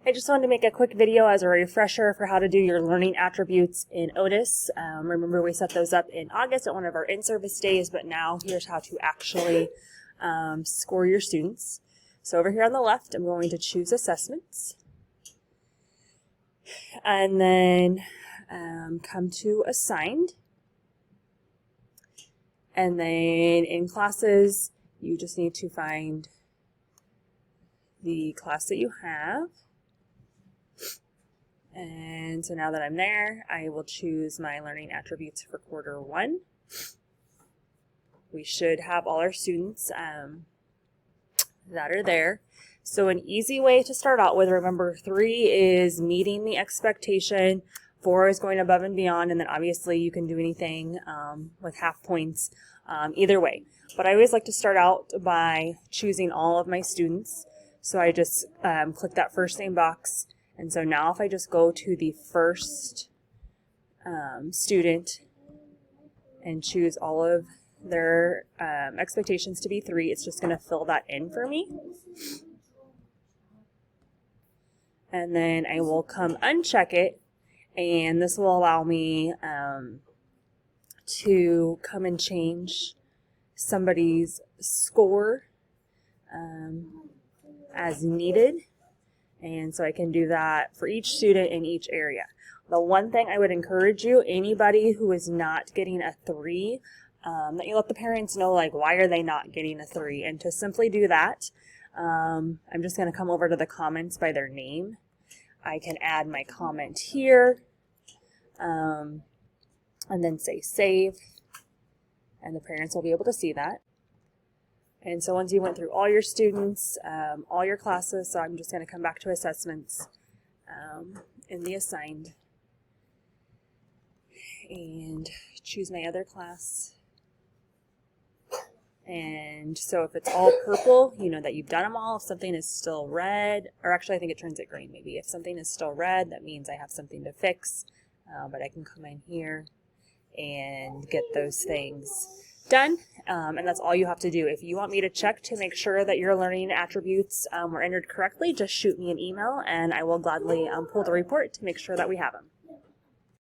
I just wanted to make a quick video as a refresher for how to do your learning attributes in Otus. Remember, we set those up in August at one of our in-service days, but now here's how to actually score your students. So over here on the left, I'm going to choose assessments. And then come to assigned. And then in classes, you just need to find the class that you have. And so now that I'm there, I will choose my learning attributes for quarter one. We should have all our students that are there. So an easy way to start out with, remember 3 is meeting the expectation, 4 is going above and beyond, and then obviously you can do anything with half points either way. But I always like to start out by choosing all of my students. So I just click that first name box. And so now if I just go to the first student and choose all of their expectations to be 3, it's just going to fill that in for me. And then I will come uncheck it, and this will allow me to come and change somebody's score as needed. And so I can do that for each student in each area. The one thing I would encourage you, anybody who is not getting a 3, that you let the parents know, like, why are they not getting a 3? And to simply do that, I'm just going to come over to the comments by their name. I can add my comment here, and then say save, and the parents will be able to see that. And so once you went through all your students, all your classes, so I'm just going to come back to assessments in the assigned and choose my other class. And so if it's all purple, you know that you've done them all. If something is still red, or actually I think it turns it green maybe. If something is still red, that means I have something to fix. But I can come in here and get those things done, and that's all you have to do. If you want me to check to make sure that your learning attributes were entered correctly, just shoot me an email and I will gladly pull the report to make sure that we have them.